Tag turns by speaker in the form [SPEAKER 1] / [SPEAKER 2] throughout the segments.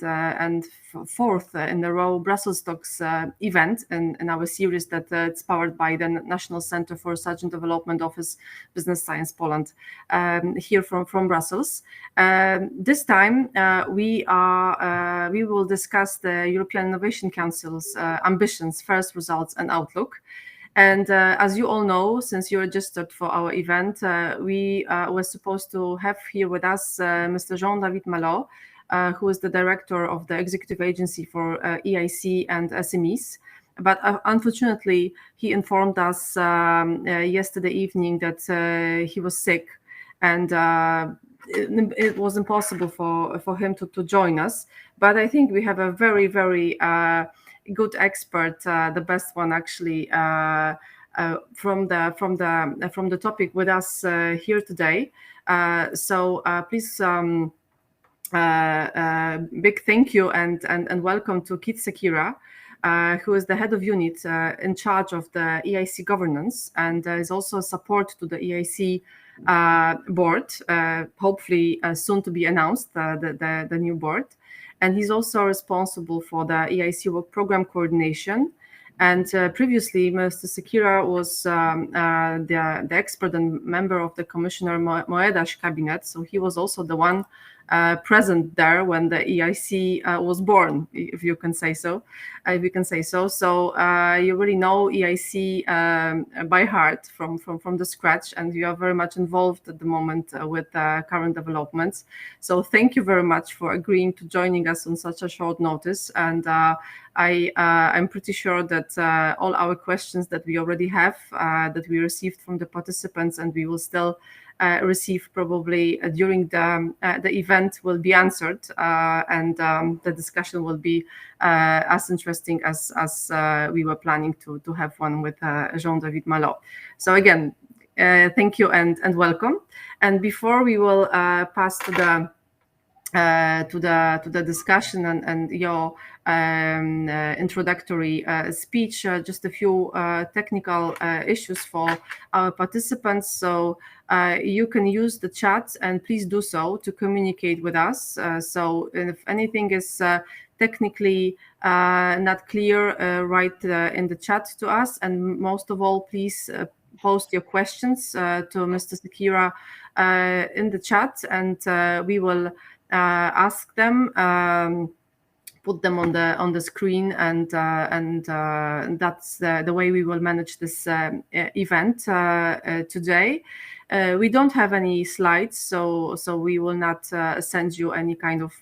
[SPEAKER 1] and fourth in a row Brussels Talks event in our series that it's powered by the National Center for Research and Development Office Business Science Poland here from Brussels. This time we will discuss the European Innovation Council's ambitions, first results and outlook. And as you all know, since you registered for our event, we were supposed to have here with us Mr. Jean-David Malo, who is the director of the Executive Agency for EIC and SMEs. But unfortunately, he informed us yesterday evening that he was sick, and it was impossible for him to join us. But I think we have a very, very good expert, the best one actually, from the topic with us here today. So please, big thank you and welcome to Keith Sekira, who is the head of unit in charge of the EIC governance, and is also a support to the EIC board, hopefully soon to be announced, the new board. And he's also responsible for the EIC work program coordination. And previously, Mr. Sekira was the expert and member of the Commissioner Moeda's cabinet. So he was also the one present there when the EIC was born, if you can say so. So you really know EIC by heart from the scratch, and you are very much involved at the moment with current developments. So thank you very much for agreeing to joining us on such a short notice. And I'm pretty sure that all our questions that we already have, that we received from the participants, and we will still receive probably during the event, will be answered, and the discussion will be as interesting as we were planning to have one with Jean-David Malo. So again, thank you and welcome. And before we will pass to the discussion and your introductory speech, just a few technical issues for our participants. So you can use the chat, and please do so to communicate with us. So if anything is technically not clear, write in the chat to us. And most of all, please post your questions to Mr. Sekira in the chat, and we will ask them, put them on the screen, and that's the way we will manage this event today. We don't have any slides, so we will not send you any kind of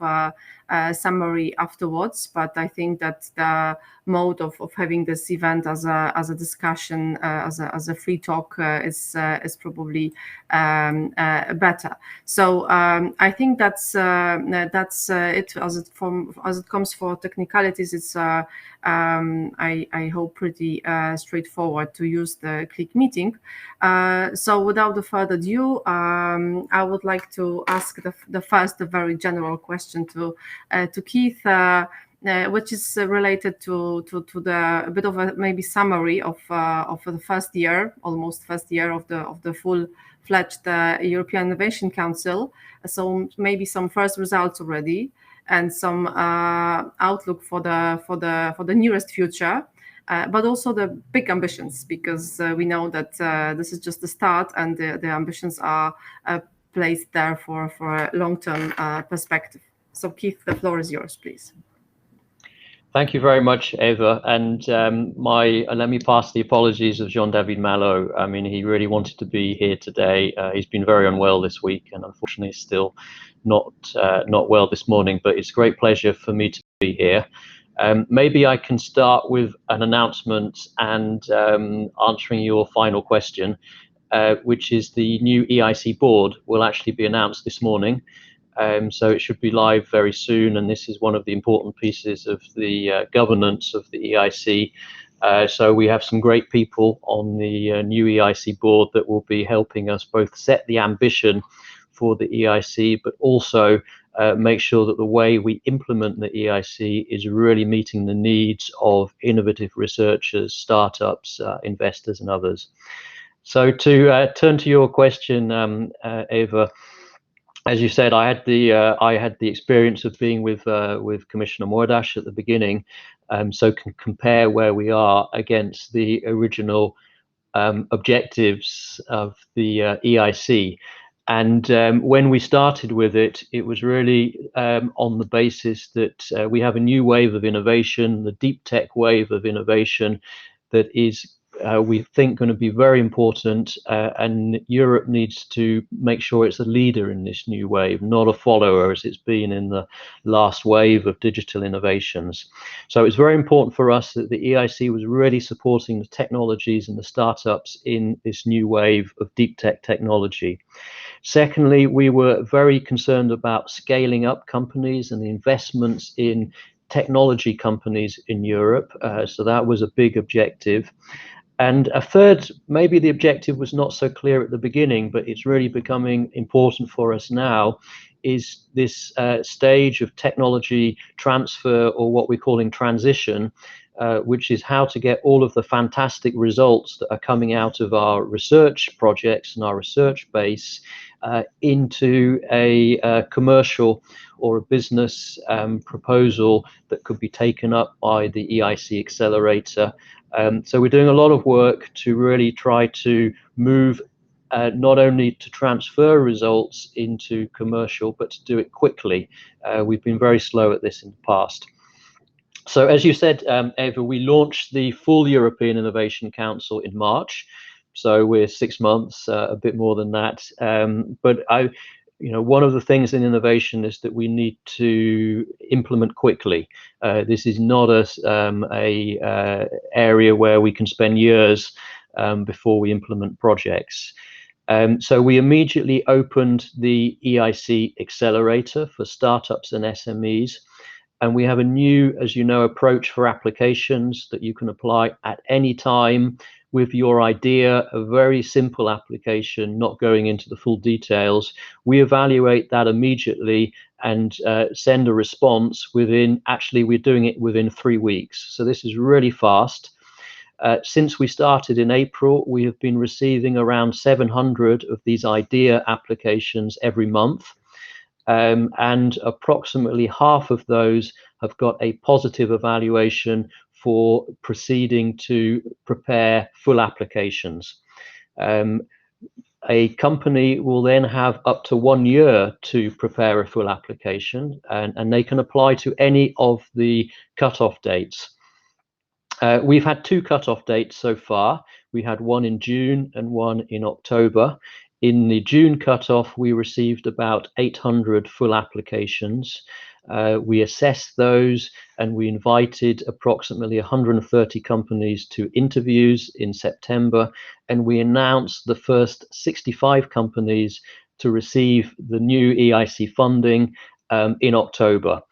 [SPEAKER 1] summary afterwards. But I think that the mode of having this event as a discussion, as a free talk, is probably better. So I think that's it as it comes for technicalities. It's I hope pretty straightforward to use the Click Meeting. So without the further ado, I would like to ask the first, very general question to Keith, which is related to the a bit of a maybe summary of the first year, almost first year of the full-fledged European Innovation Council. So maybe some first results already, and some outlook for the nearest future. But also the big ambitions, because we know that this is just the start, and the ambitions are placed there for a long-term perspective. So Keith, the floor is yours, please.
[SPEAKER 2] Thank you very much, Eva. And let me pass the apologies of Jean-David Malo. I mean, he really wanted to be here today. He's been very unwell this week, and unfortunately still not well this morning, but it's a great pleasure for me to be here. Maybe I can start with an announcement and answering your final question, which is the new EIC board will actually be announced this morning. So it should be live very soon, and this is one of the important pieces of the governance of the EIC. So we have some great people on the new EIC board that will be helping us both set the ambition for the EIC, but also make sure that the way we implement the EIC is really meeting the needs of innovative researchers, startups, investors, and others. So to turn to your question, Eva, as you said, I had the experience of being with Commissioner Moedas at the beginning, so can compare where we are against the original objectives of the EIC. And when we started with it, it was really on the basis that we have a new wave of innovation, the deep tech wave of innovation that is, we think, going to be very important, and Europe needs to make sure it's a leader in this new wave, not a follower as it's been in the last wave of digital innovations. So it's very important for us that the EIC was really supporting the technologies and the startups in this new wave of deep tech technology. Secondly, we were very concerned about scaling up companies and the investments in technology companies in Europe. So that was a big objective. And a third, maybe the objective was not so clear at the beginning, but it's really becoming important for us now, is this stage of technology transfer, or what we're calling transition, which is how to get all of the fantastic results that are coming out of our research projects and our research base into a commercial or a business proposal that could be taken up by the EIC Accelerator. So we're doing a lot of work to really try to move not only to transfer results into commercial, but to do it quickly. We've been very slow at this in the past. So as you said, Eva, we launched the full European Innovation Council in March. So we're 6 months, a bit more than that. But one of the things in innovation is that we need to implement quickly. This is not a area where we can spend years before we implement projects. So we immediately opened the EIC Accelerator for startups and SMEs. And we have a new, as you know, approach for applications that you can apply at any time with your idea, a very simple application, not going into the full details. We evaluate that immediately and send a response within, actually, we're doing it within 3 weeks. So this is really fast. Since we started in April, we have been receiving around 700 of these idea applications every month. And approximately half of those have got a positive evaluation for proceeding to prepare full applications. A company will then have up to 1 year to prepare a full application, and they can apply to any of the cutoff dates. We've had 2 cutoff dates so far. We had one in June and one in October. In the June cutoff, we received about 800 full applications. We assessed those, and we invited approximately 130 companies to interviews in September, and we announced the first 65 companies to receive the new EIC funding in October.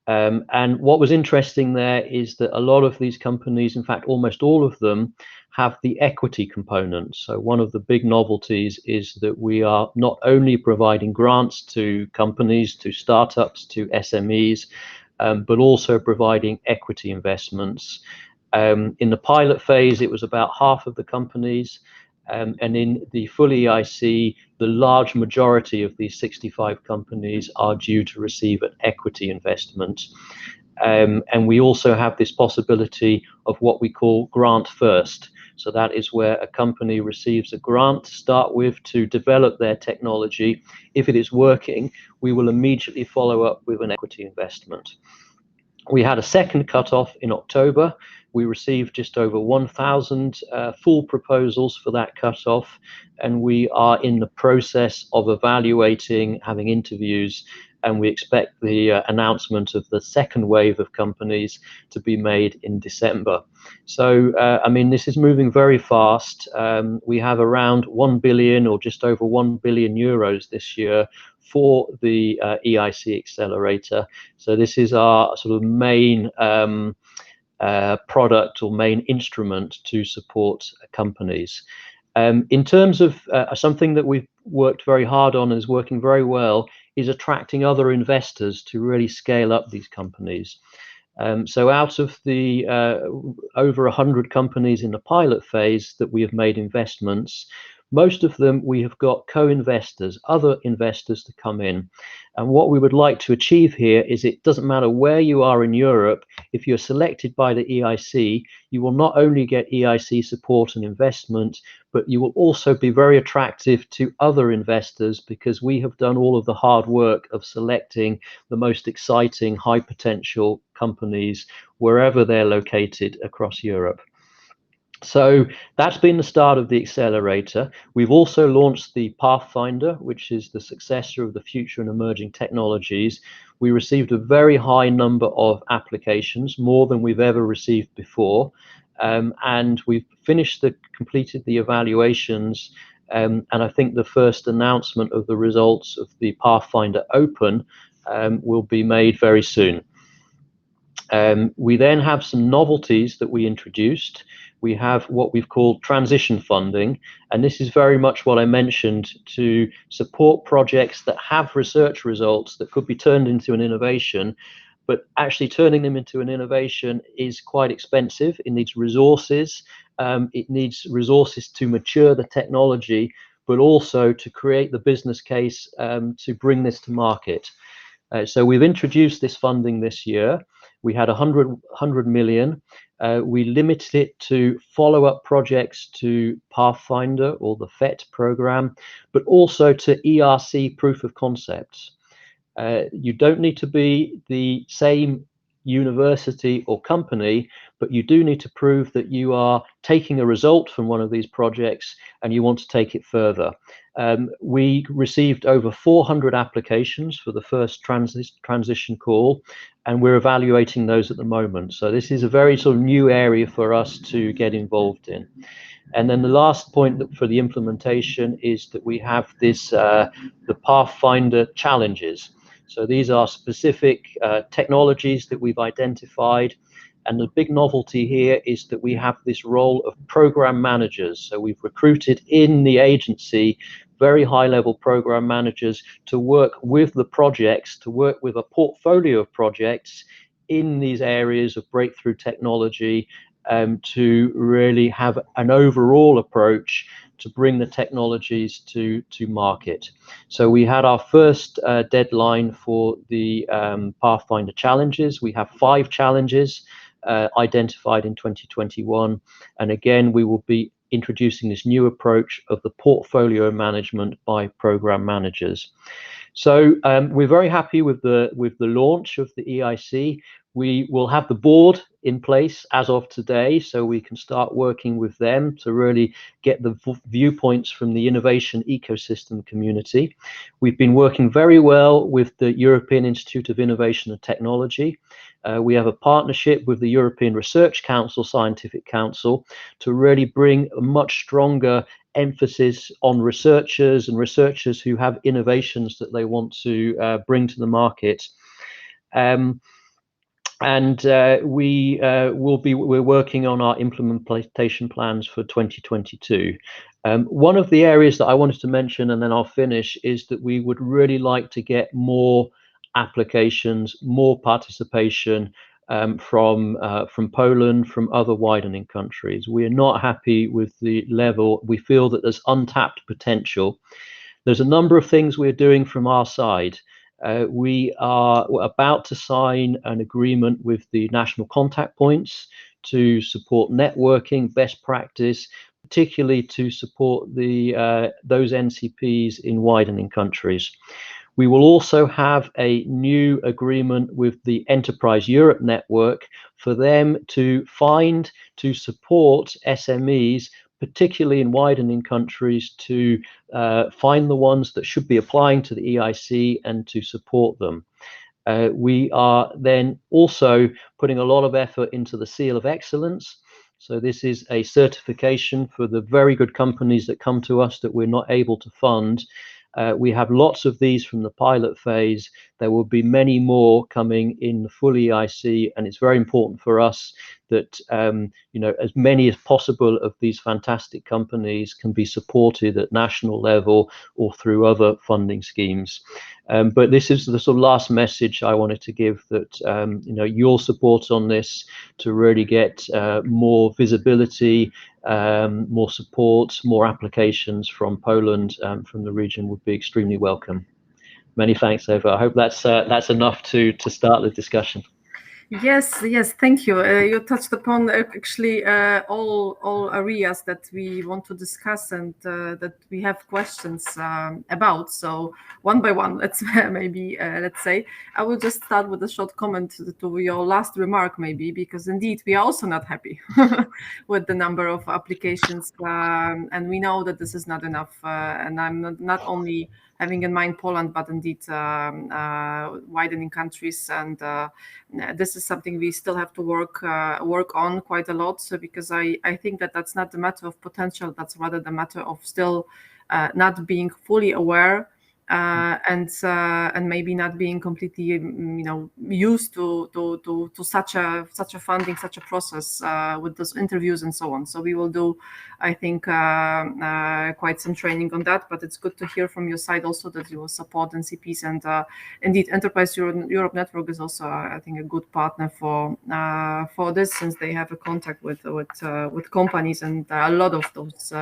[SPEAKER 2] And what was interesting there is that a lot of these companies, in fact, almost all of them, have the equity component. So one of the big novelties is that we are not only providing grants to companies, to startups, to SMEs, but also providing equity investments. In the pilot phase, it was about half of the companies. And in the full EIC, the large majority of these 65 companies are due to receive an equity investment. And we also have this possibility of what we call grant first. So that is where a company receives a grant to start with to develop their technology. If it is working, we will immediately follow up with an equity investment. We had a second cutoff in October. We received just over 1,000 full proposals for that cutoff, and we are in the process of evaluating, having interviews, and we expect the announcement of the second wave of companies to be made in December. So, I mean, this is moving very fast. We have around 1 billion or just over 1 billion euros this year for the EIC Accelerator. So this is our sort of main product or main instrument to support companies. In terms of something that we've worked very hard on and is working very well is attracting other investors to really scale up these companies. So out of the over 100 companies in the pilot phase that we have made investments, most of them we have got co-investors, other investors to come in. And what we would like to achieve here is it doesn't matter where you are in Europe, if you're selected by the EIC, you will not only get EIC support and investment, but you will also be very attractive to other investors because we have done all of the hard work of selecting the most exciting, high potential companies wherever they're located across Europe. So that's been the start of the accelerator. We've also launched the Pathfinder, which is the successor of the Future and Emerging Technologies. We received a very high number of applications, more than we've ever received before. And we've completed the evaluations. And I think the first announcement of the results of the Pathfinder Open will be made very soon. We then have some novelties that we introduced. We have what we've called transition funding, and this is very much what I mentioned, to support projects that have research results that could be turned into an innovation, but actually turning them into an innovation is quite expensive. It needs resources. It needs resources to mature the technology, but also to create the business case to bring this to market. So we've introduced this funding this year. We had 100 million. We limited it to follow-up projects to Pathfinder or the FET program, but also to ERC proof of concepts. You don't need to be the same university or company, but you do need to prove that you are taking a result from one of these projects and you want to take it further. We received over 400 applications for the first transition call, and we're evaluating those at the moment. So this is a very sort of new area for us to get involved in. And then the last point for the implementation is that we have this, the Pathfinder challenges. So these are specific technologies that we've identified. And the big novelty here is that we have this role of program managers. So we've recruited in the agency very high-level program managers to work with the projects, to work with a portfolio of projects in these areas of breakthrough technology, to really have an overall approach to bring the technologies to market. So we had our first deadline for the Pathfinder challenges. We have 5 challenges identified in 2021. And again, we will be introducing this new approach of the portfolio management by program managers. So we're very happy with the launch of the EIC. We will have the board in place as of today, so we can start working with them to really get the viewpoints from the innovation ecosystem community. We've been working very well with the European Institute of Innovation and Technology. We have a partnership with the European Research Council, Scientific Council, to really bring a much stronger emphasis on researchers and researchers who have innovations that they want to bring to the market. We're working on our implementation plans for 2022. One of the areas that I wanted to mention, and then I'll finish, is that we would really like to get more applications, more participation from Poland, from other widening countries. We are not happy with the level. We feel that there's untapped potential. There's a number of things we're doing from our side. We're about to sign an agreement with the national contact points to support networking, best practice, particularly to support those NCPs in widening countries. We will also have a new agreement with the Enterprise Europe Network for them to support SMEs, particularly in widening countries, to find the ones that should be applying to the EIC and to support them. We are then also putting a lot of effort into the Seal of Excellence. So this is a certification for the very good companies that come to us that we're not able to fund. We have lots of these from the pilot phase. There will be many more coming in the full EIC, and it's very important for us. that as many as possible of these fantastic companies can be supported at national level or through other funding schemes. But this is the sort of last message I wanted to give, that your support on this to really get more visibility, more support, more applications from Poland, from the region, would be extremely welcome. Many thanks, Eva. I hope that's enough to start the discussion.
[SPEAKER 1] Yes, thank you. You touched upon actually all areas that we want to discuss and that we have questions about. So one by one, let's say, I will just start with a short comment to your last remark, maybe, because indeed we are also not happy with the number of applications, and we know that this is not enough. And I'm not only having in mind Poland, but indeed widening countries, and this is something we still have to work on quite a lot. So because I think that that's not the matter of potential, that's rather the matter of still not being fully aware and maybe not being completely used to such a funding, such a process with those interviews and so on. So we will do, I think, quite some training on that. But it's good to hear from your side also that you will support NCPs, and indeed Enterprise Europe Network is also, I think, a good partner for this, since they have a contact with companies, and a lot of those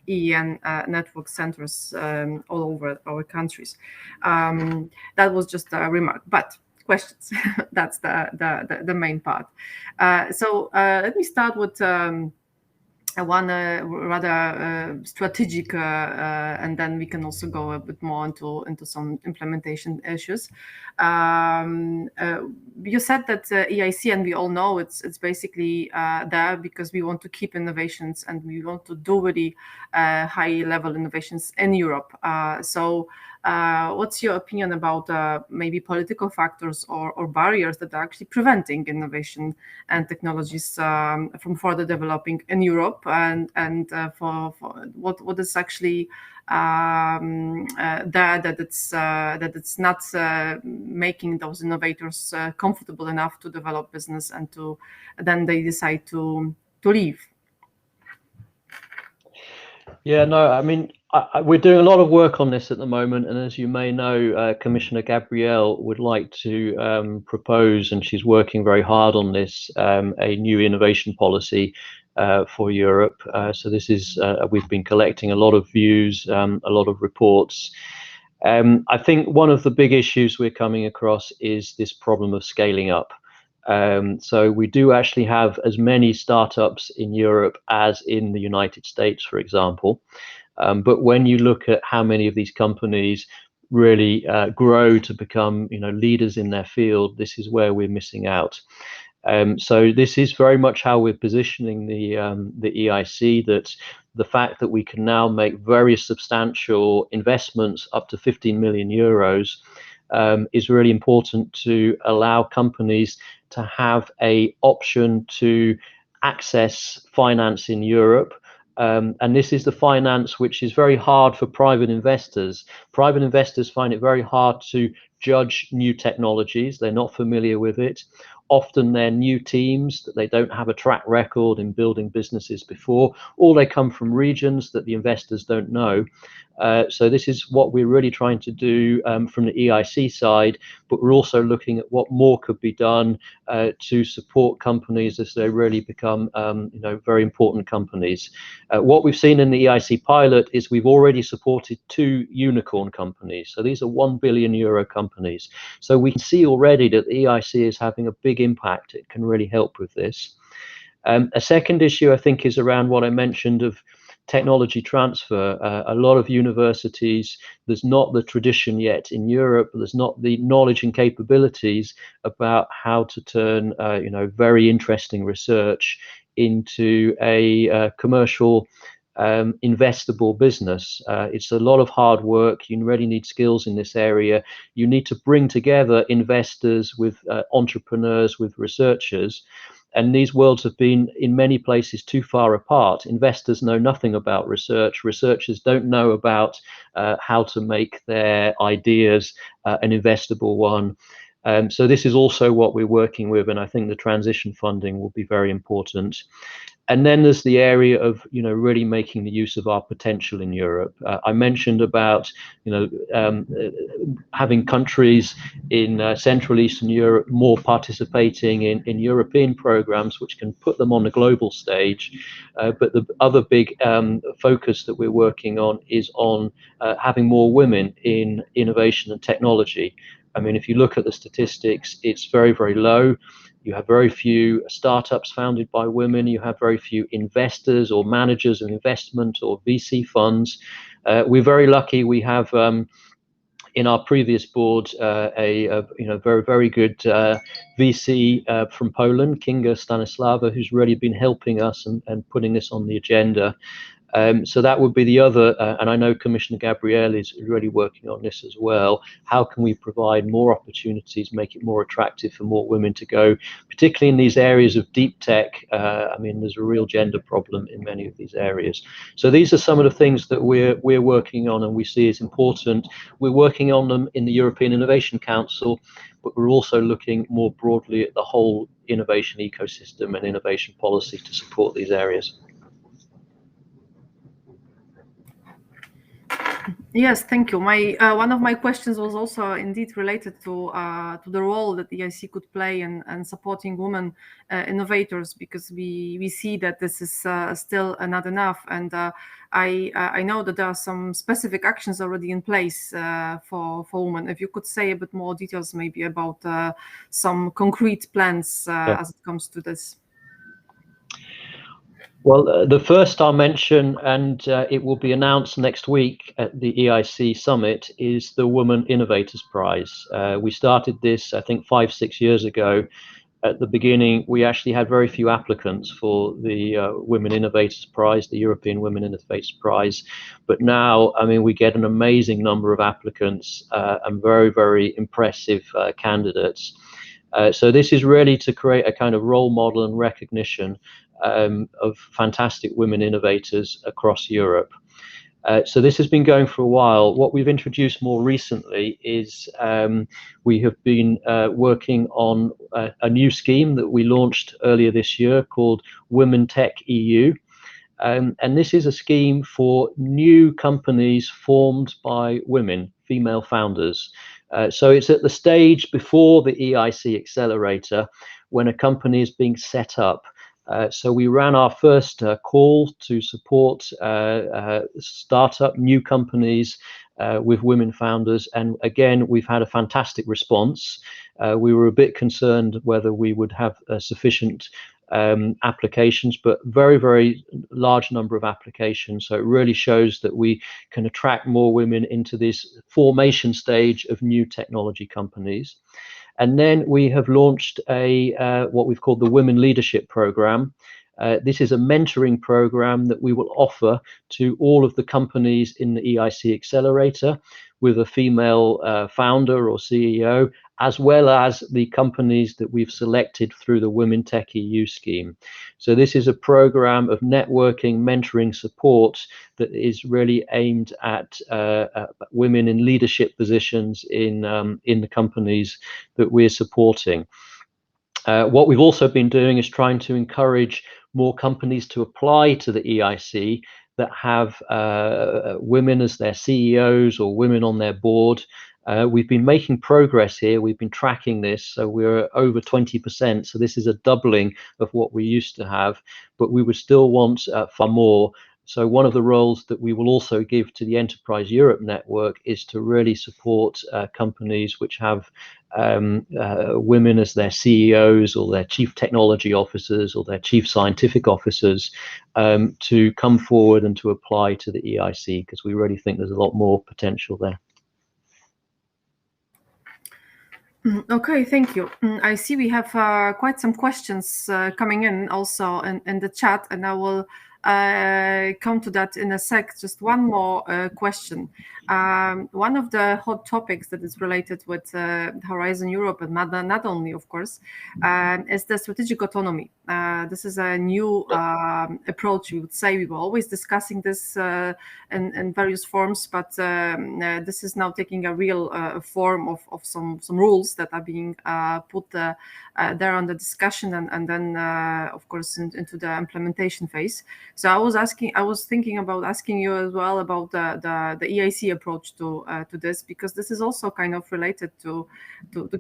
[SPEAKER 1] EEN network centers all over our countries. That was just a remark, but questions. That's the main part. So let me start with one rather strategic, and then we can also go a bit more into some implementation issues. You said that EIC, and we all know it's basically there because we want to keep innovations, and we want to do really high level innovations in Europe. So what's your opinion about maybe political factors or barriers that are actually preventing innovation and technologies from further developing in Europe, and for what is actually there that it's not making those innovators comfortable enough to develop business, and then they decide to leave?
[SPEAKER 2] Yeah, no, I mean, we're doing a lot of work on this at the moment, and as you may know, Commissioner Gabrielle would like to propose, and she's working very hard on this, a new innovation policy for Europe. So this is, we've been collecting a lot of views, a lot of reports. I think one of the big issues we're coming across is this problem of scaling up. So we do actually have as many startups in Europe as in the United States, for example. But when you look at how many of these companies really grow to become, leaders in their field, this is where we're missing out. So this is very much how we're positioning the EIC, that the fact that we can now make very substantial investments up to 15 million euros is really important to allow companies to have a option to access finance in Europe. And this is the finance which is very hard for private investors. Private investors find it very hard to judge new technologies. They're not familiar with it. Often they're new teams that they don't have a track record in building businesses before, or they come from regions that the investors don't know. So this is what we're really trying to do from the EIC side, but we're also looking at what more could be done to support companies as they really become, very important companies. What we've seen in the EIC pilot is we've already supported 2 unicorn companies. So these are 1 billion euro companies. So we can see already that the EIC is having a big impact. It can really help with this. A second issue, I think, is around what I mentioned of technology transfer. A lot of universities, there's not the tradition yet in Europe, there's not the knowledge and capabilities about how to turn very interesting research into a commercial investable business. It's a lot of hard work. You really need skills in this area. You need to bring together investors with entrepreneurs, with researchers. And these worlds have been, in many places, too far apart. Investors know nothing about research. Researchers don't know about how to make their ideas an investable one. So this is also what we're working with, and I think the transition funding will be very important. And then there's the area of, really making the use of our potential in Europe. I mentioned about, having countries in Central Eastern Europe more participating in European programs, which can put them on a global stage. But the other big focus that we're working on is on having more women in innovation and technology. I mean, if you look at the statistics, it's very, very low. You have very few startups founded by women. You have very few investors or managers of investment or VC funds. We're very lucky. We have in our previous board a very, very good VC from Poland, Kinga Stanislawa, who's really been helping us and putting this on the agenda. So that would be the other, and I know Commissioner Gabriel is really working on this as well. How can we provide more opportunities, make it more attractive for more women to go, particularly in these areas of deep tech? I mean, there's a real gender problem in many of these areas. So these are some of the things that we're working on and we see as important. We're working on them in the European Innovation Council, but we're also looking more broadly at the whole innovation ecosystem and innovation policy to support these areas.
[SPEAKER 1] Yes, thank you. One of my questions was also indeed related to the role that the EIC could play in supporting women innovators, because we see that this is still not enough, and I know that there are some specific actions already in place for women. If you could say a bit more details maybe about some concrete plans as it comes to this.
[SPEAKER 2] Well, the first I'll mention, and it will be announced next week at the EIC Summit, is the Women Innovators Prize. We started this, I think, 5-6 years ago. At the beginning, we actually had very few applicants for the Women Innovators Prize, the European Women Innovators Prize. But now, I mean, we get an amazing number of applicants and very, very impressive candidates. So this is really to create a kind of role model and recognition of fantastic women innovators across Europe. So this has been going for a while. What we've introduced more recently is we have been working on a new scheme that we launched earlier this year called Women Tech EU. And this is a scheme for new companies formed by women, female founders. So it's at the stage before the EIC Accelerator when a company is being set up. So we ran our first call to support startup new companies with women founders, and again we've had a fantastic response. We were a bit concerned whether we would have sufficient applications, but very, very large number of applications. So it really shows that we can attract more women into this formation stage of new technology companies. And then we have launched what we've called the Women Leadership Programme. This is a mentoring program that we will offer to all of the companies in the EIC Accelerator with a female founder or CEO, as well as the companies that we've selected through the Women Tech EU scheme. So this is a program of networking, mentoring, support that is really aimed at women in leadership positions in the companies that we're supporting. What we've also been doing is trying to encourage more companies to apply to the EIC that have women as their CEOs or women on their board. We've been making progress here. We've been tracking this, so we're over 20%. So this is a doubling of what we used to have, but we would still want far more. So one of the roles that we will also give to the Enterprise Europe Network is to really support companies which have women as their CEOs or their chief technology officers or their chief scientific officers to come forward and to apply to the EIC, because we really think there's a lot more potential there.
[SPEAKER 1] Okay, thank you. I see we have quite some questions coming in also in the chat, and I will come to that in a sec. Just one more question. One of the hot topics that is related with Horizon Europe, and not only, of course, is the strategic autonomy. This is a new approach, we would say. We were always discussing this in various forms, but this is now taking a real form of some rules that are being put there under discussion, and then of course into the implementation phase. So I was thinking about asking you as well about the EIC approach to this, because this is also kind of related to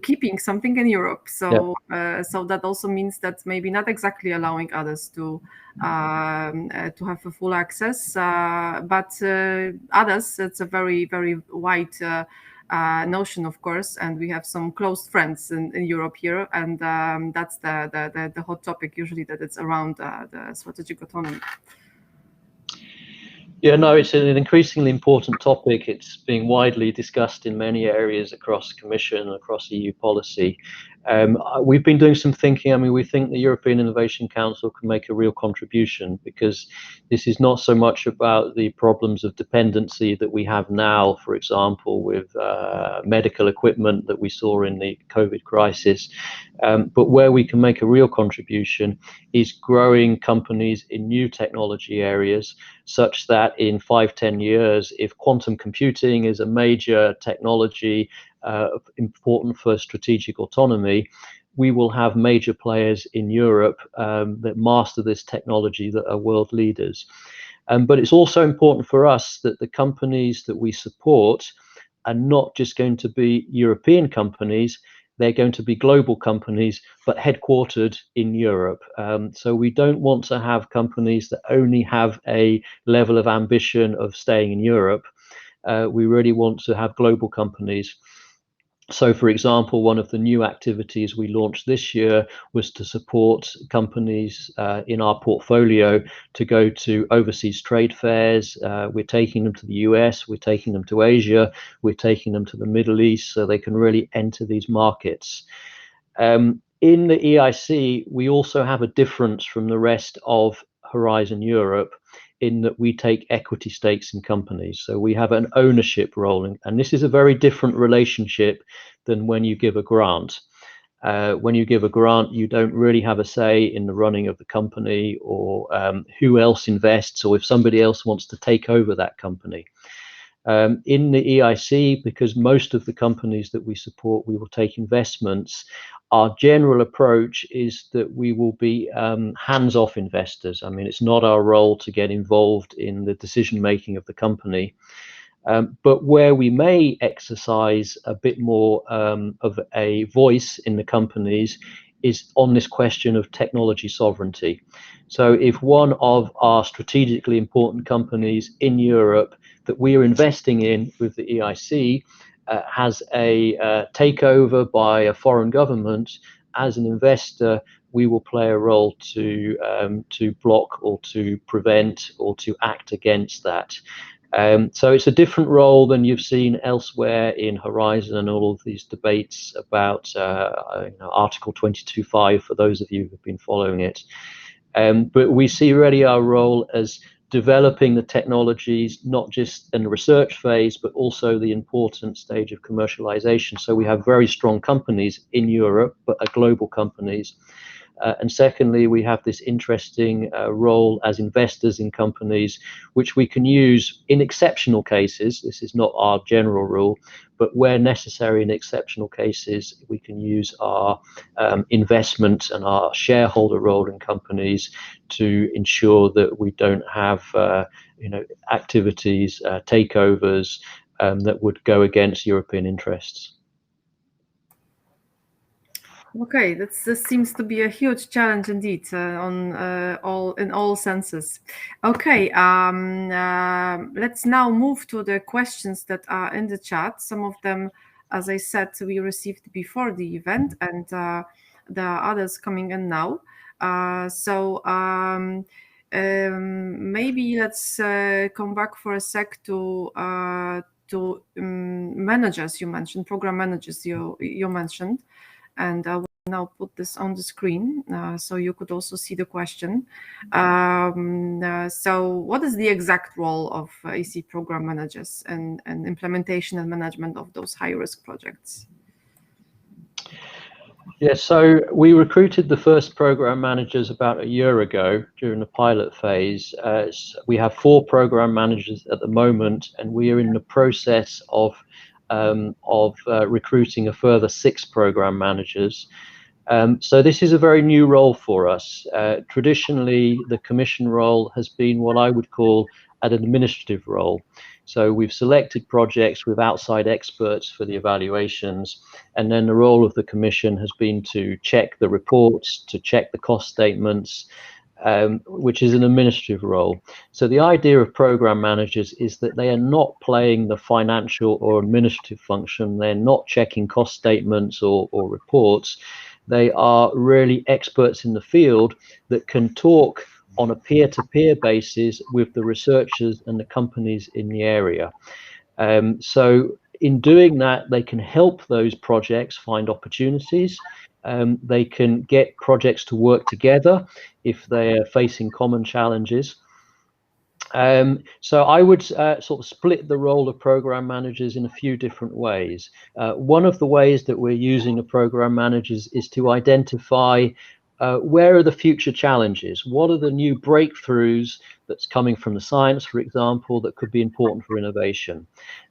[SPEAKER 1] keeping something in Europe. So so that also means that maybe not exactly allowing others to have a full access, but others, it's a very, very wide notion, of course, and we have some close friends in Europe here, and that's the hot topic usually, that it's around the strategic autonomy.
[SPEAKER 2] Yeah, no, it's an increasingly important topic. It's being widely discussed in many areas across Commission, across EU policy. We've been doing some thinking. I mean, we think the European Innovation Council can make a real contribution, because this is not so much about the problems of dependency that we have now, for example, with medical equipment that we saw in the COVID crisis, but where we can make a real contribution is growing companies in new technology areas, such that in 5-10 years, if quantum computing is a major technology important for strategic autonomy, we will have major players in Europe that master this technology, that are world leaders. But it's also important for us that the companies that we support are not just going to be European companies, they're going to be global companies, but headquartered in Europe. So we don't want to have companies that only have a level of ambition of staying in Europe. We really want to have global companies. So, for example, one of the new activities we launched this year was to support companies in our portfolio to go to overseas trade fairs. We're taking them to the US, we're taking them to Asia, we're taking them to the Middle East, so they can really enter these markets. In the EIC, we also have a difference from the rest of Horizon Europe, in that we take equity stakes in companies. So we have an ownership role, and this is a very different relationship than when you give a grant. When you give a grant, you don't really have a say in the running of the company, or who else invests, or if somebody else wants to take over that company. In the EIC, because most of the companies that we support, we will take investments, our general approach is that we will be hands-off investors. I mean, it's not our role to get involved in the decision-making of the company. But where we may exercise a bit more of a voice in the companies is on this question of technology sovereignty. So if one of our strategically important companies in Europe that we are investing in with the EIC has a takeover by a foreign government, as an investor, we will play a role to block or to prevent or to act against that. So it's a different role than you've seen elsewhere in Horizon and all of these debates about Article 22.5 for those of you who've been following it. But we see really our role as developing the technologies, not just in the research phase, but also the important stage of commercialization. So we have very strong companies in Europe, but are global companies. And secondly, we have this interesting role as investors in companies, which we can use in exceptional cases. This is not our general rule, but where necessary in exceptional cases, we can use our investment and our shareholder role in companies to ensure that we don't have activities, takeovers that would go against European interests.
[SPEAKER 1] Okay, this seems to be a huge challenge indeed, in all senses. Okay, let's now move to the questions that are in the chat. Some of them, as I said, we received before the event, and there are others coming in now. Maybe let's come back for a sec to managers. You mentioned program managers. You mentioned. And I will now put this on the screen so you could also see the question. So what is the exact role of EIC program managers and implementation and management of those high-risk projects?
[SPEAKER 2] Yeah, so we recruited the first program managers about a year ago during the pilot phase. We have 4 program managers at the moment, and we are in the process of recruiting a further 6 program managers. So this is a very new role for us. Traditionally, the commission role has been what I would call an administrative role. So we've selected projects with outside experts for the evaluations, and then the role of the commission has been to check the reports, to check the cost statements, which is an administrative role. So the idea of program managers is that they are not playing the financial or administrative function. They're not checking cost statements or reports. They are really experts in the field that can talk on a peer-to-peer basis with the researchers and the companies in the area. So in doing that, they can help those projects find opportunities. They can get projects to work together if they are facing common challenges. So I would sort of split the role of program managers in a few different ways. One of the ways that we're using the program managers is to identify where are the future challenges? What are the new breakthroughs that's coming from the science, for example, that could be important for innovation?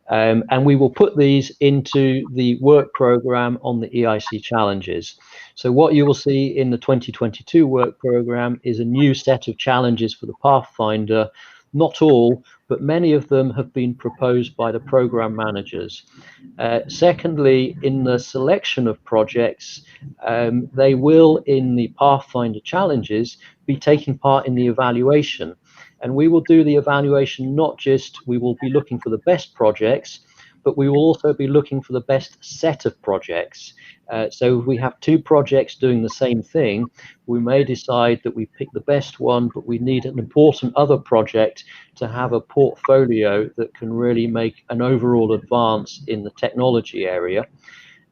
[SPEAKER 2] And we will put these into the work program on the EIC challenges. So what you will see in the 2022 work program is a new set of challenges for the Pathfinder. Not all, but many of them have been proposed by the program managers. Secondly, in the selection of projects, they will, in the Pathfinder challenges, be taking part in the evaluation. And we will do the evaluation, not just we will be looking for the best projects, but we will also be looking for the best set of projects. So if we have 2 projects doing the same thing, we may decide that we pick the best one, but we need an important other project to have a portfolio that can really make an overall advance in the technology area.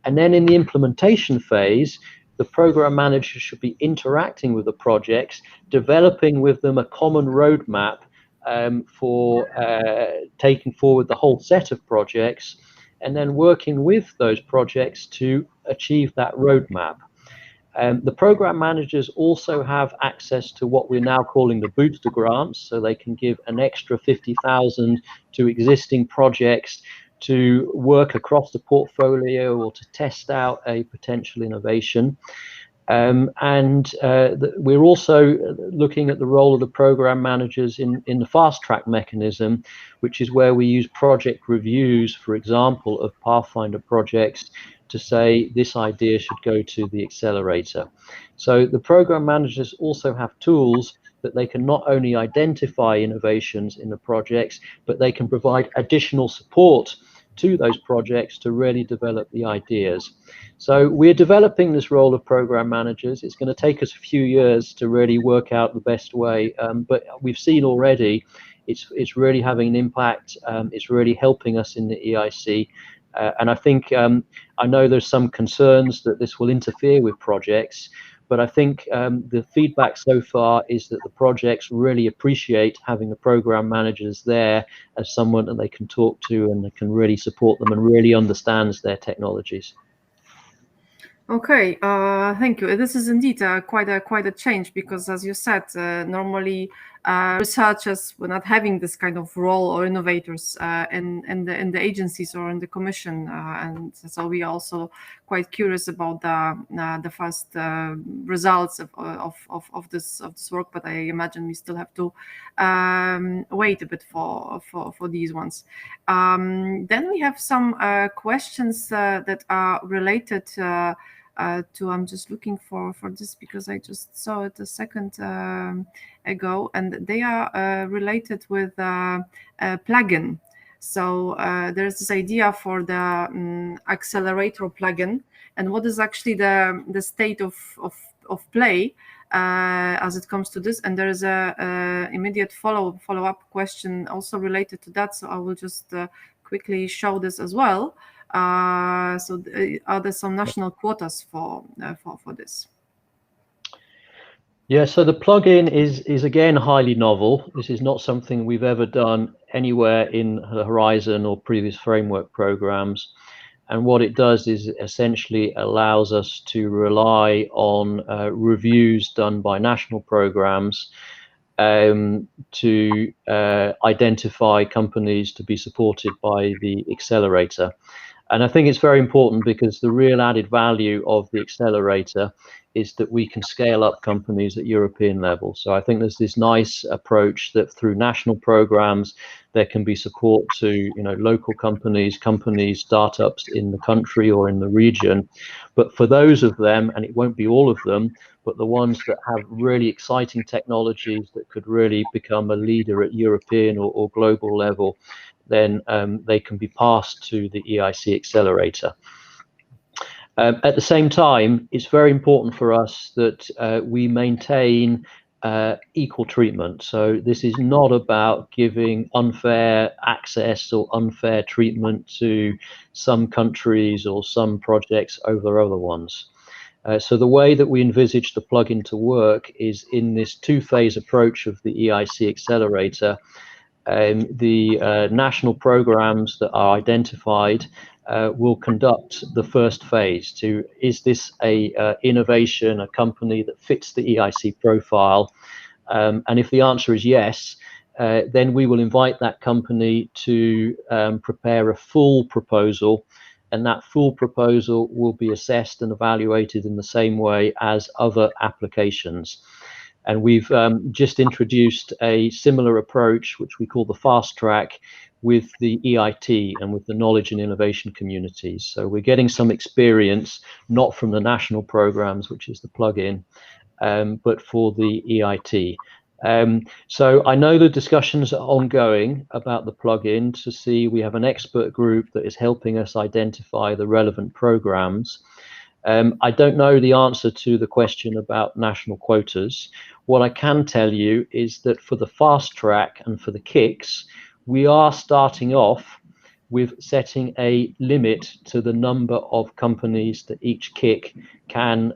[SPEAKER 2] And then in the implementation phase, the program manager should be interacting with the projects, developing with them a common roadmap for taking forward the whole set of projects, and then working with those projects to achieve that roadmap. The program managers also have access to what we're now calling the booster grants, so they can give an extra 50,000 to existing projects to work across the portfolio or to test out a potential innovation. We're also looking at the role of the program managers in the fast track mechanism, which is where we use project reviews, for example, of Pathfinder projects to say this idea should go to the accelerator. So the program managers also have tools that they can not only identify innovations in the projects, but they can provide additional support to those projects to really develop the ideas. So we're developing this role of program managers. It's going to take us a few years to really work out the best way, but we've seen already it's really having an impact. It's really helping us in the EIC. And I think, I know there's some concerns that this will interfere with projects, but I think the feedback so far is that the projects really appreciate having the program managers there as someone that they can talk to and that can really support them and really understands their technologies.
[SPEAKER 1] Okay, thank you. This is indeed quite a change, because, as you said, normally researchers were not having this kind of role, or innovators in the agencies or in the commission, and so we are also quite curious about the first results of this work. But I imagine we still have to wait a bit for these ones. Then we have some questions that are related to, I'm just looking for this because I just saw it a second ago, and they are related with plugin. So there's this idea for the accelerator plugin, and what is actually the state of play as it comes to this. And there is a immediate follow-up question also related to that. So I will just quickly show this as well. So are there some national quotas for this?
[SPEAKER 2] Yeah, so the plugin is again highly novel. This is not something we've ever done anywhere in the Horizon or previous framework programs. And what it does is it essentially allows us to rely on reviews done by national programs to identify companies to be supported by the accelerator. And I think it's very important because the real added value of the accelerator is that we can scale up companies at European level. So I think there's this nice approach that through national programs, there can be support to local companies, startups in the country or in the region. But for those of them, and it won't be all of them, but the ones that have really exciting technologies that could really become a leader at European or global level, then they can be passed to the EIC accelerator. At the same time, it's very important for us that we maintain equal treatment. So this is not about giving unfair access or unfair treatment to some countries or some projects over other ones. So the way that we envisage the plugin to work is in this two-phase approach of the EIC accelerator. The national programs that are identified will conduct the first phase to, is this a innovation, a company that fits the EIC profile? And if the answer is yes, then we will invite that company to prepare a full proposal, and that full proposal will be assessed and evaluated in the same way as other applications. And we've just introduced a similar approach, which we call the fast track, with the EIT and with the knowledge and innovation communities. So we're getting some experience, not from the national programs, which is the plugin, but for the EIT. So I know the discussions are ongoing about the plugin to see, we have an expert group that is helping us identify the relevant programs. I don't know the answer to the question about national quotas. What I can tell you is that for the fast track and for the kicks, we are starting off with setting a limit to the number of companies that each kick can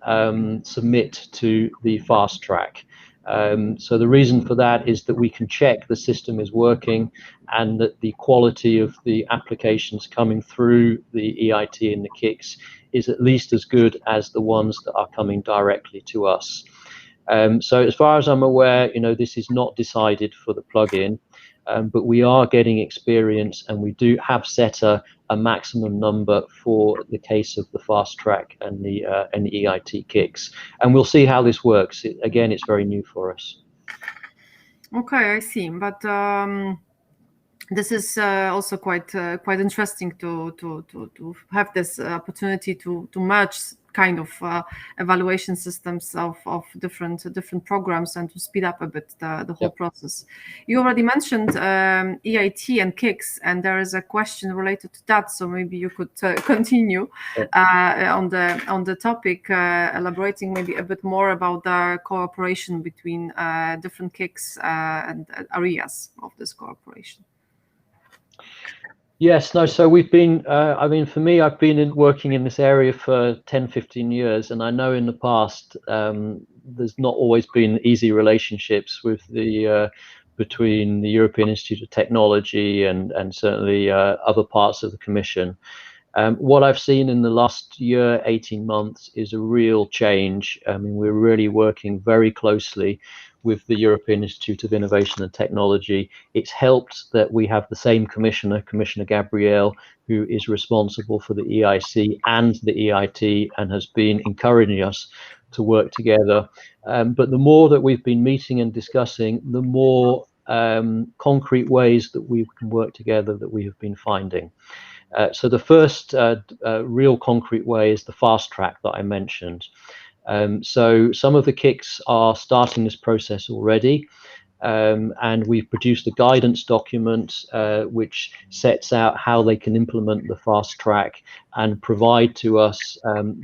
[SPEAKER 2] submit to the fast track. So the reason for that is that we can check the system is working and that the quality of the applications coming through the EIT and the kicks is at least as good as the ones that are coming directly to us. So as far as I'm aware, this is not decided for the plugin, but we are getting experience, and we do have set a maximum number for the case of the fast track and the EIT kicks, and we'll see how this works. Again, it's very new for us.
[SPEAKER 1] Okay, I see, but this is also quite interesting to have this opportunity to merge kind of evaluation systems of different programs and to speed up a bit the whole process. You already mentioned EIT and kicks, and there is a question related to that, so maybe you could continue on the topic, elaborating maybe a bit more about the cooperation between different kicks and areas of this cooperation.
[SPEAKER 2] Yes, no, so we've been, I mean, for me, I've been working in this area for 10, 15 years, and I know in the past there's not always been easy relationships with between the European Institute of Technology and certainly other parts of the Commission. What I've seen in the last year, 18 months, is a real change. I mean, we're really working very closely with the European Institute of Innovation and Technology. It's helped that we have the same commissioner, Commissioner Gabriel, who is responsible for the EIC and the EIT and has been encouraging us to work together. But the more that we've been meeting and discussing, the more concrete ways that we can work together that we have been finding. So the first real concrete way is the fast track that I mentioned. So some of the kicks are starting this process already, and we've produced a guidance document which sets out how they can implement the fast track and provide to us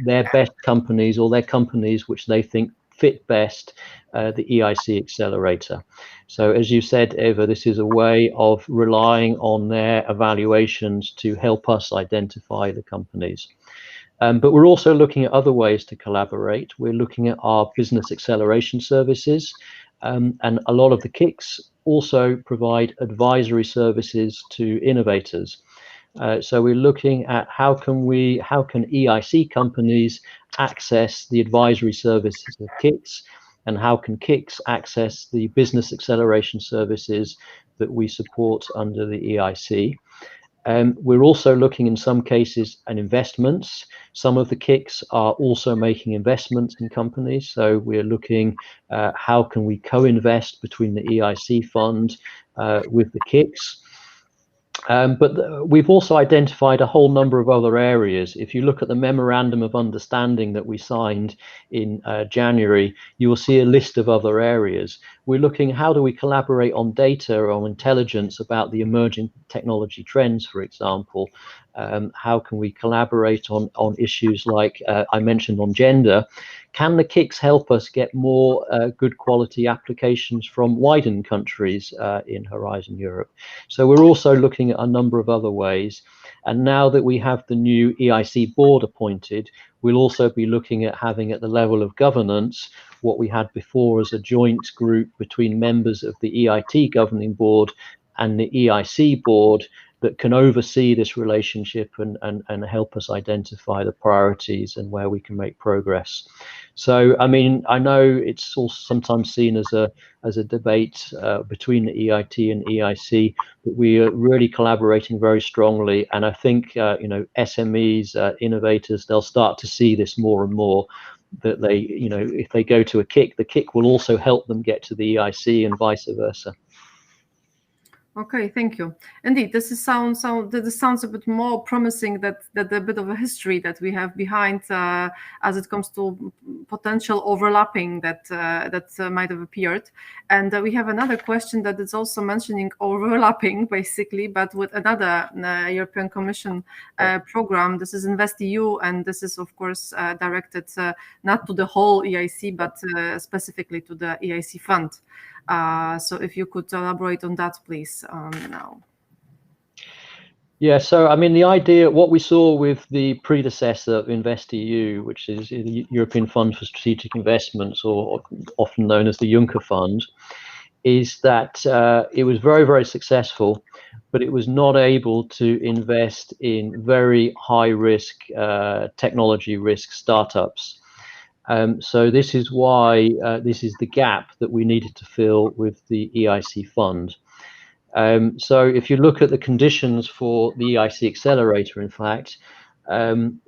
[SPEAKER 2] their best companies or their companies which they think fit best the EIC accelerator. So as you said, Eva, this is a way of relying on their evaluations to help us identify the companies. But we're also looking at other ways to collaborate. We're looking at our business acceleration services, and a lot of the kicks also provide advisory services to innovators. So we're looking at how can EIC companies access the advisory services of KICs, and how can KICs access the business acceleration services that we support under the EIC. We're also looking in some cases at investments. Some of the KICs are also making investments in companies. So we're looking how can we co-invest between the EIC fund with the KICs. But we've also identified a whole number of other areas. If you look at the memorandum of understanding that we signed in January, you will see a list of other areas. We're looking how do we collaborate on data or on intelligence about the emerging technology trends, for example. How can we collaborate on issues like I mentioned on gender? Can the KICs help us get more good quality applications from widened countries in Horizon Europe? So we're also looking at a number of other ways. And now that we have the new EIC board appointed, we'll also be looking at having at the level of governance what we had before as a joint group between members of the EIT governing board and the EIC board that can oversee this relationship and help us identify the priorities and where we can make progress. So, I mean, I know it's also sometimes seen as a debate between the EIT and EIC, but we are really collaborating very strongly. And I think, you know, SMEs, innovators, they'll start to see this more and more, that they, you know, if they go to a KIC, the KIC will also help them get to the EIC and vice versa.
[SPEAKER 1] Okay, thank you. Indeed, this sounds a bit more promising that a bit of a history that we have behind as it comes to potential overlapping that might have appeared. And we have another question that is also mentioning overlapping, basically, but with another European Commission program. This is InvestEU, and this is, of course, directed not to the whole EIC, but specifically to the EIC fund. So if you could elaborate on that, please, now.
[SPEAKER 2] Yeah, so I mean, the idea, what we saw with the predecessor of InvestEU, which is the European Fund for Strategic Investments, or often known as the Juncker Fund, is that it was very, very successful, but it was not able to invest in very high risk, technology risk startups. So this is why this is the gap that we needed to fill with the EIC fund. So if you look at the conditions for the EIC Accelerator, in fact,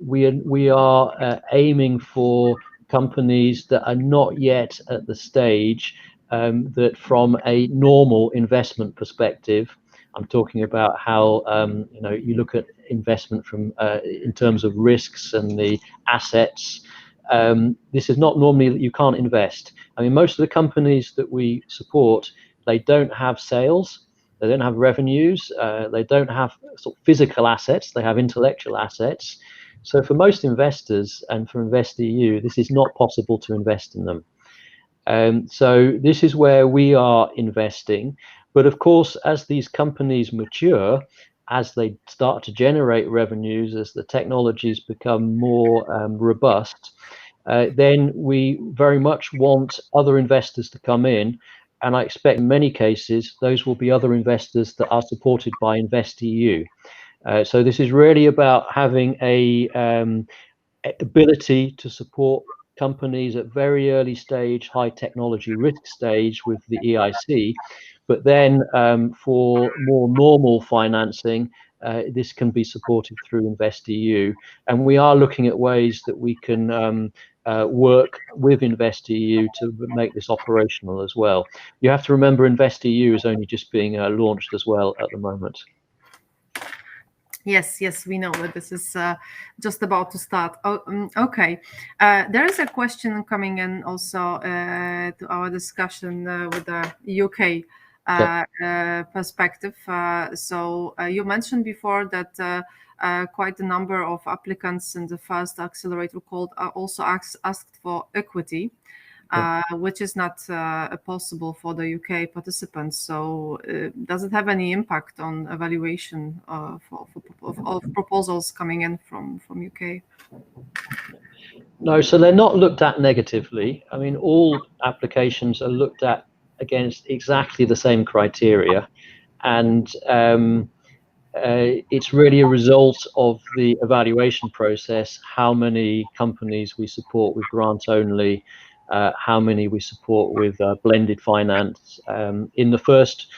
[SPEAKER 2] we are aiming for companies that are not yet at the stage that from a normal investment perspective, I'm talking about how you know, you look at investment from in terms of risks and the assets. This is not normally that you can't invest. I mean, most of the companies that we support, they don't have sales, they don't have revenues, they don't have sort of physical assets, they have intellectual assets. So for most investors and for InvestEU, this is not possible to invest in them. So this is where we are investing. But of course, as these companies mature, as they start to generate revenues, as the technologies become more robust, then we very much want other investors to come in. And I expect in many cases, those will be other investors that are supported by InvestEU. So this is really about having a ability to support companies at very early stage, high technology risk stage with the EIC. But then for more normal financing, this can be supported through InvestEU. And we are looking at ways that we can work with InvestEU to make this operational as well. You have to remember InvestEU is only just being launched as well at the moment.
[SPEAKER 1] Yes, we know that this is just about to start. Okay, there is a question coming in also to our discussion with the UK perspective. So you mentioned before that quite a number of applicants in the first accelerator called also asked for equity, which is not possible for the UK participants. So does it have any impact on evaluation of proposals coming in from UK?
[SPEAKER 2] No, so they're not looked at negatively. I mean, all applications are looked at against exactly the same criteria. And it's really a result of the evaluation process, how many companies we support with grant only, how many we support with blended finance. In the first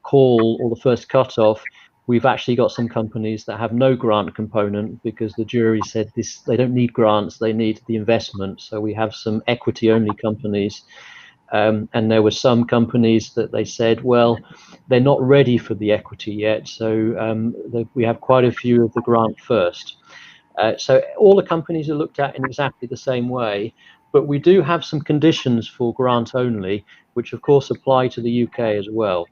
[SPEAKER 2] call or the first cutoff, we've actually got some companies that have no grant component because the jury said they don't need grants, they need the investment. So we have some equity only companies. And there were some companies that they said, well, they're not ready for the equity yet. So we have quite a few of the grant first. So all the companies are looked at in exactly the same way. But we do have some conditions for grant only, which of course apply to the UK as well.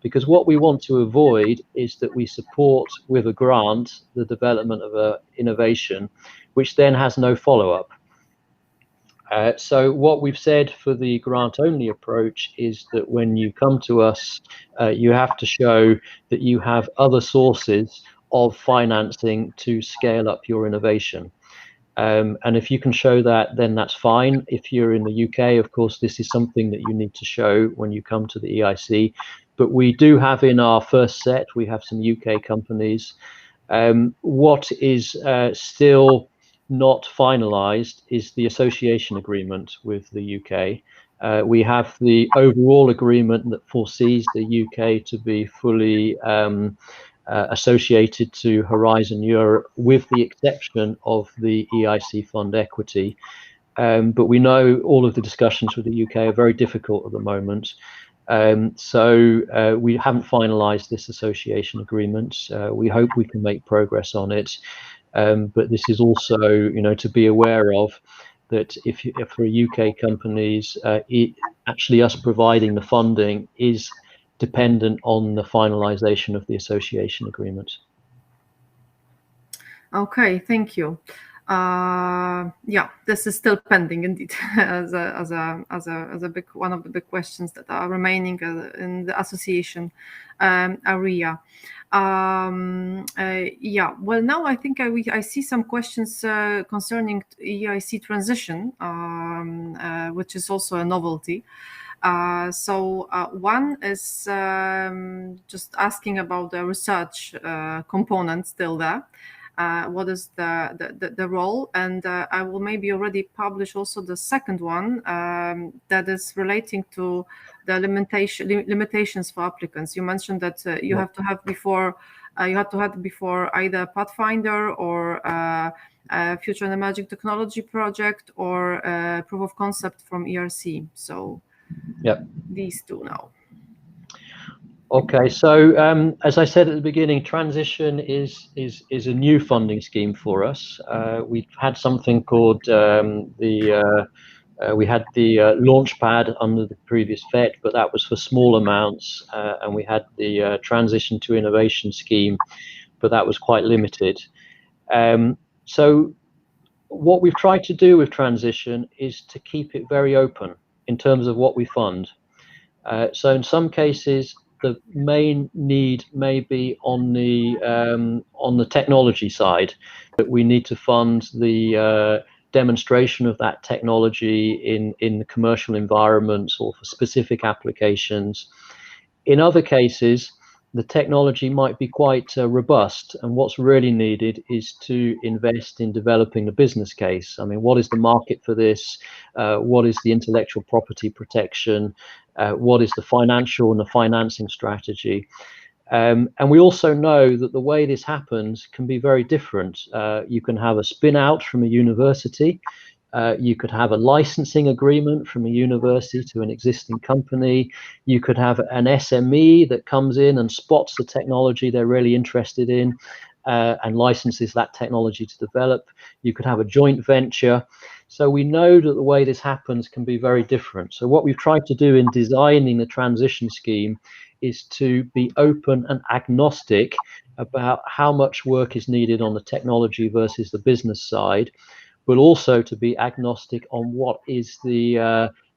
[SPEAKER 2] Because what we want to avoid is that we support with a grant the development of an innovation, which then has no follow-up. So what we've said for the grant-only approach is that when you come to us, you have to show that you have other sources of financing to scale up your innovation. And if you can show that, then that's fine. If you're in the UK, of course, this is something that you need to show when you come to the EIC. But we do have in our first set, we have some UK companies. What is still not finalized is the association agreement with the UK. We have the overall agreement that foresees the UK to be fully associated to Horizon Europe, with the exception of the EIC fund equity. But we know all of the discussions with the UK are very difficult at the moment. So we haven't finalized this association agreement. We hope we can make progress on it. But this is also, to be aware of, that if for UK companies, actually us providing the funding is dependent on the finalization of the association agreement.
[SPEAKER 1] Okay, thank you. Yeah, this is still pending indeed, as a big one of the big questions that are remaining in the association area. Yeah, well, now I think I see some questions concerning EIC transition, which is also a novelty. So one is just asking about the research component still there. What is the role? And I will maybe already publish also the second one that is relating to the limitations for applicants. You mentioned that you have to have before either Pathfinder or a future and emerging technology project or proof of concept from ERC. So
[SPEAKER 2] yeah,
[SPEAKER 1] these two now.
[SPEAKER 2] Okay, so as I said at the beginning, transition is a new funding scheme for us. We've had something called we had the Launchpad under the previous FET, but that was for small amounts, and we had the transition to innovation scheme, but that was quite limited. So what we've tried to do with transition is to keep it very open in terms of what we fund. So in some cases, the main need may be on the technology side, that we need to fund the demonstration of that technology in the commercial environments or for specific applications. In other cases, the technology might be quite robust, and what's really needed is to invest in developing the business case. I mean, what is the market for this? What is the intellectual property protection? What is the financial and the financing strategy? And we also know that the way this happens can be very different. You can have a spin out from a university. You could have a licensing agreement from a university to an existing company. You could have an SME that comes in and spots the technology they're really interested in and licenses that technology to develop. You could have a joint venture. So we know that the way this happens can be very different. So what we've tried to do in designing the transition scheme is to be open and agnostic about how much work is needed on the technology versus the business side, but also to be agnostic on what is the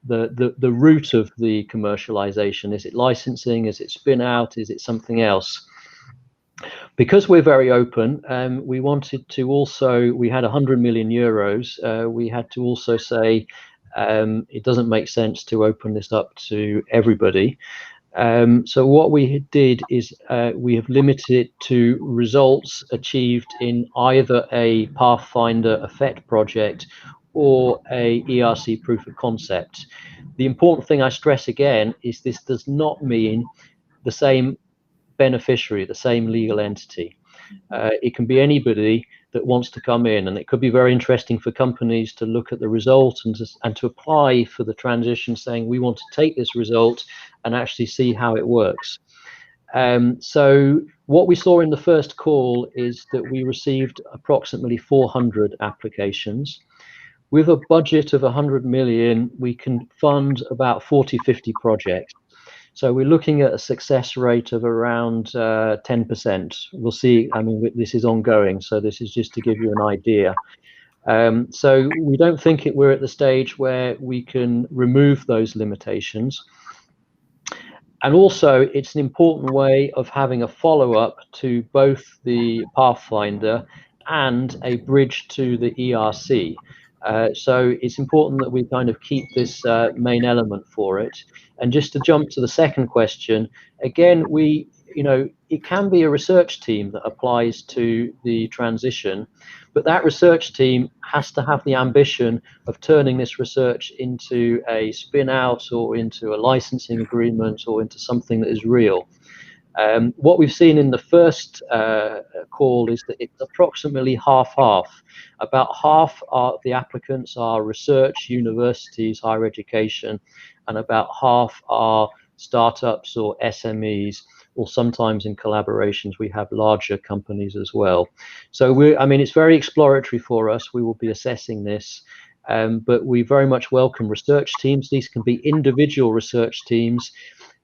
[SPEAKER 2] route of the commercialization. Is it licensing? Is it spin out? Is it something else? Because we're very open, we wanted to also, we had 100 million euros. We had to also say it doesn't make sense to open this up to everybody. So what we did is we have limited it to results achieved in either a Pathfinder effect project or a ERC proof of concept. The important thing I stress again is this does not mean the same beneficiary, the same legal entity. It can be anybody that wants to come in, and it could be very interesting for companies to look at the result and to apply for the transition, saying we want to take this result and actually see how it works. So what we saw in the first call is that we received approximately 400 applications. With a budget of 100 million, we can fund about 40-50 projects. So we're looking at a success rate of around 10%. We'll see. I mean, this is ongoing, so this is just to give you an idea. So we don't think we're at the stage where we can remove those limitations. And also, it's an important way of having a follow-up to both the Pathfinder and a bridge to the ERC. So it's important that we kind of keep this main element for it. And just to jump to the second question, again, it can be a research team that applies to the transition, but that research team has to have the ambition of turning this research into a spin-out or into a licensing agreement or into something that is real. What we've seen in the first call is that it's approximately half-half. About half of the applicants are research, universities, higher education, and about half are startups or SMEs, or sometimes in collaborations we have larger companies as well. So it's very exploratory for us. We will be assessing this, but we very much welcome research teams. These can be individual research teams.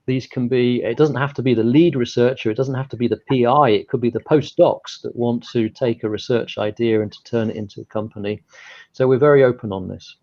[SPEAKER 2] These can be, it doesn't have to be the lead researcher, it doesn't have to be the PI, it could be the postdocs that want to take a research idea and to turn it into a company. So we're very open on this.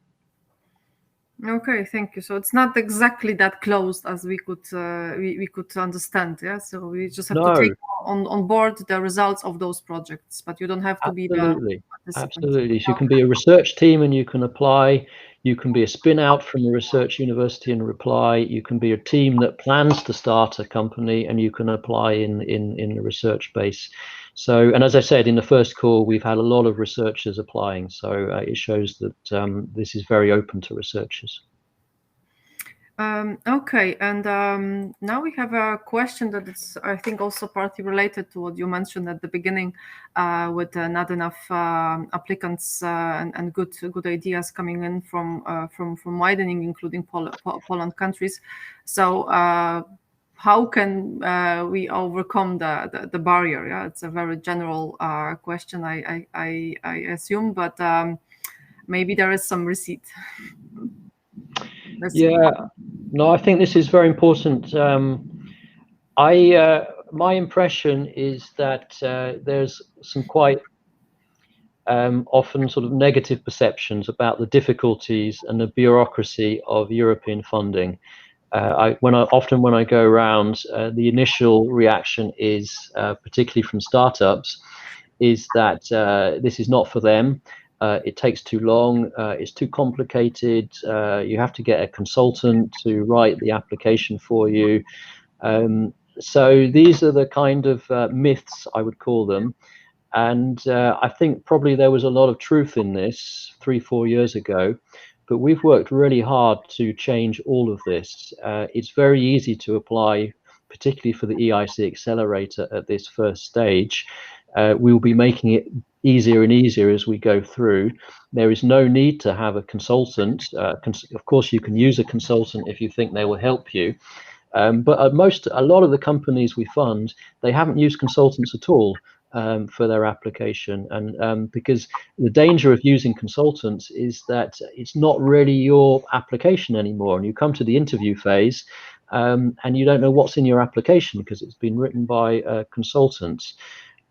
[SPEAKER 1] Okay, thank you. So it's not exactly that closed as we could we could understand, yeah. So we just have to take on board the results of those projects, but you don't have to be the
[SPEAKER 2] Absolutely. So you can be a research team and you can apply. You can be a spin out from a research university and apply. You can be a team that plans to start a company and you can apply in the research base. So, and as I said in the first call, we've had a lot of researchers applying. So it shows that this is very open to researchers.
[SPEAKER 1] Okay, and now we have a question that is, I think, also partly related to what you mentioned at the beginning, with not enough applicants and good ideas coming in from widening, including Poland countries. So how can we overcome the barrier? Yeah, it's a very general question, I assume, but maybe there is some receipt.
[SPEAKER 2] Yeah, no, I think this is very important. My impression is that there's some quite often sort of negative perceptions about the difficulties and the bureaucracy of European funding. When I go around, the initial reaction is, particularly from startups, is that this is not for them. It takes too long, it's too complicated, you have to get a consultant to write the application for you. So these are the kind of myths, I would call them. And I think probably there was a lot of truth in this 3-4 years ago, but we've worked really hard to change all of this. It's very easy to apply, particularly for the EIC Accelerator at this first stage. We will be making it easier and easier as we go through. There is no need to have a consultant. Of course, you can use a consultant if you think they will help you. But a lot of the companies we fund, they haven't used consultants at all for their application. And because the danger of using consultants is that it's not really your application anymore. And you come to the interview phase and you don't know what's in your application because it's been written by consultants.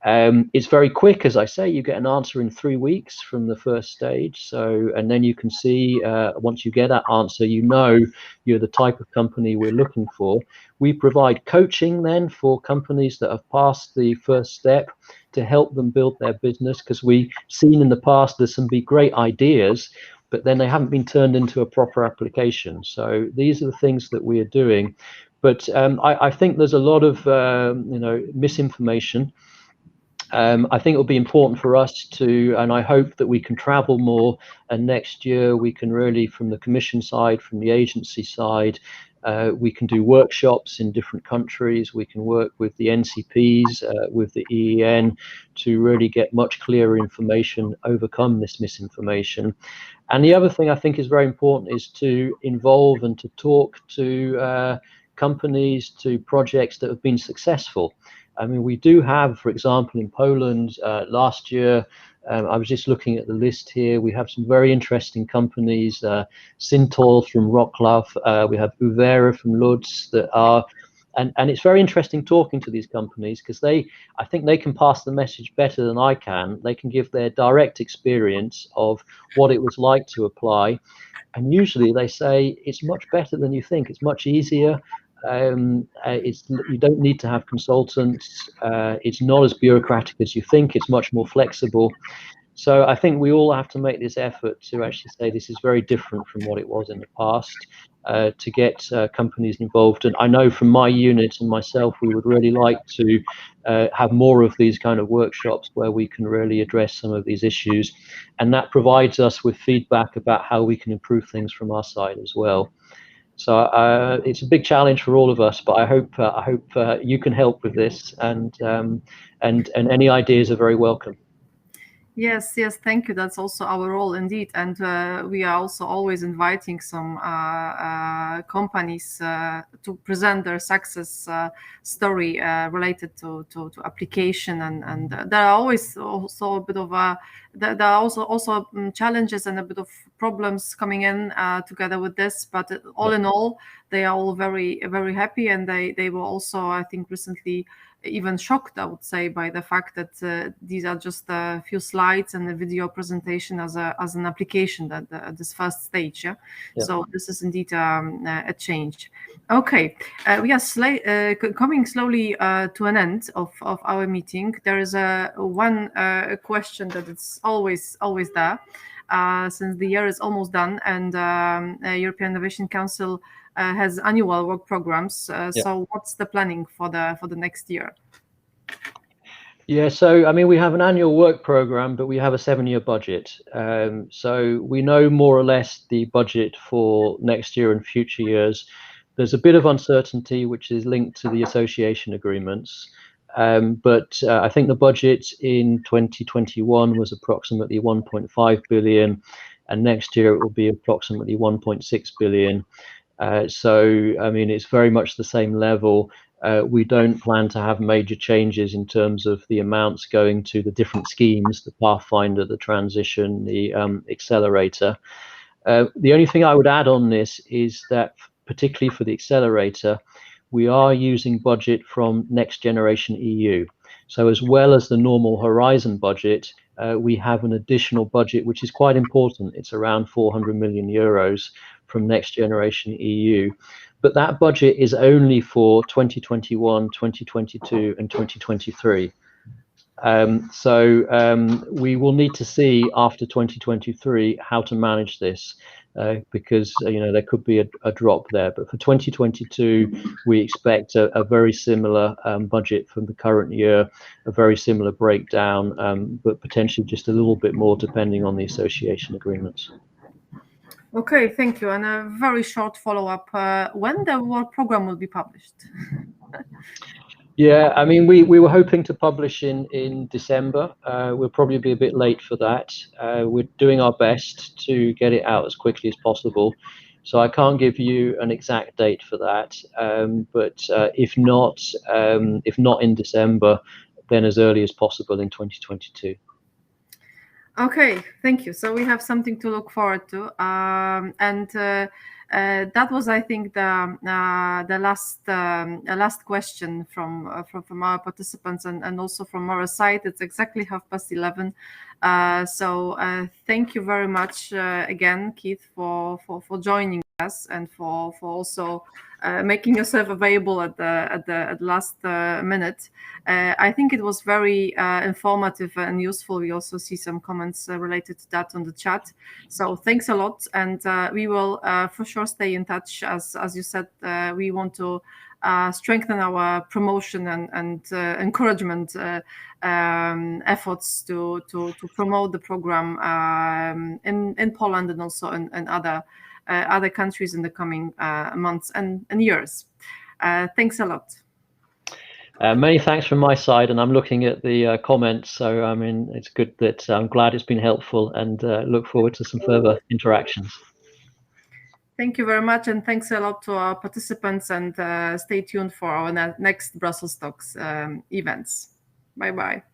[SPEAKER 2] It's very quick, as I say, you get an answer in 3 weeks from the first stage. So, and then you can see, once you get that answer, you know you're the type of company we're looking for. We provide coaching then for companies that have passed the first step to help them build their business, because we've seen in the past there's some great ideas, but then they haven't been turned into a proper application. So these are the things that we are doing. But I think there's a lot of misinformation. I think it will be important for us to, and I hope that we can travel more, and next year we can really, from the Commission side, from the agency side, we can do workshops in different countries. We can work with the NCPs, with the EEN, to really get much clearer information, overcome this misinformation. And the other thing I think is very important is to involve and to talk to companies, to projects that have been successful. I mean, we do have, for example, in Poland last year, I was just looking at the list here, we have some very interesting companies, Syntol from Wrocław, we have Uvera from Lodz that are, and it's very interesting talking to these companies, because I think they can pass the message better than I can. They can give their direct experience of what it was like to apply. And usually they say it's much better than you think, it's much easier. You don't need to have consultants. It's not as bureaucratic as you think. It's much more flexible. So I think we all have to make this effort to actually say this is very different from what it was in the past, to get companies involved. And I know from my unit and myself, we would really like to have more of these kind of workshops where we can really address some of these issues. And that provides us with feedback about how we can improve things from our side as well. So it's a big challenge for all of us, but I hope you can help with this, and any ideas are very welcome.
[SPEAKER 1] Yes, thank you. That's also our role indeed, and we are also always inviting some companies to present their success story related to application, and there are always also a bit of there are also challenges and a bit of problems coming in together with this, but all in all, they are all very, very happy, and they were also, I think, recently even shocked, I would say, by the fact that these are just a few slides and a video presentation as an application at this first stage. Yeah? So this is indeed a change. Okay, we are coming slowly to an end of our meeting. There is one question that is always there, since the year is almost done, and European Innovation Council has annual work programs. So what's the planning for the next year?
[SPEAKER 2] Yeah, so I mean, we have an annual work program, but we have a 7-year budget. So we know more or less the budget for next year and future years. There's a bit of uncertainty which is linked to the association agreements. But I think the budget in 2021 was approximately 1.5 billion, and next year it will be approximately 1.6 billion. So, I mean, it's very much the same level. We don't plan to have major changes in terms of the amounts going to the different schemes, the Pathfinder, the transition, the accelerator. The only thing I would add on this is that, particularly for the accelerator, we are using budget from Next Generation EU. So as well as the normal Horizon budget, we have an additional budget, which is quite important. It's around 400 million euros from Next Generation EU. But that budget is only for 2021, 2022, and 2023. So we will need to see after 2023 how to manage this, because there could be a drop there. But for 2022, we expect a very similar budget from the current year, a very similar breakdown, but potentially just a little bit more depending on the association agreements.
[SPEAKER 1] Okay, thank you. And a very short follow-up: when the work program will be published?
[SPEAKER 2] Yeah, I mean, we were hoping to publish in December. We'll probably be a bit late for that. We're doing our best to get it out as quickly as possible. So I can't give you an exact date for that. But if not in December, then as early as possible in 2022.
[SPEAKER 1] Okay, thank you. So we have something to look forward to, and that was, I think, the last question from our participants and also from our side. It's exactly 11:30. So thank you very much again, Keith, for joining. us and for also making yourself available at the last minute. I think it was very informative and useful. We also see some comments related to that on the chat. So thanks a lot, and we will for sure stay in touch. As you said, we want to strengthen our promotion and encouragement efforts to promote the program in Poland and also in other countries in the coming months and years. Thanks a lot.
[SPEAKER 2] Many thanks from my side, and I'm looking at the comments, so I mean it's good that I'm glad it's been helpful, and look forward to some further interactions.
[SPEAKER 1] Thank you very much, and thanks a lot to our participants, and stay tuned for our next Brussels Talks events. Bye-bye.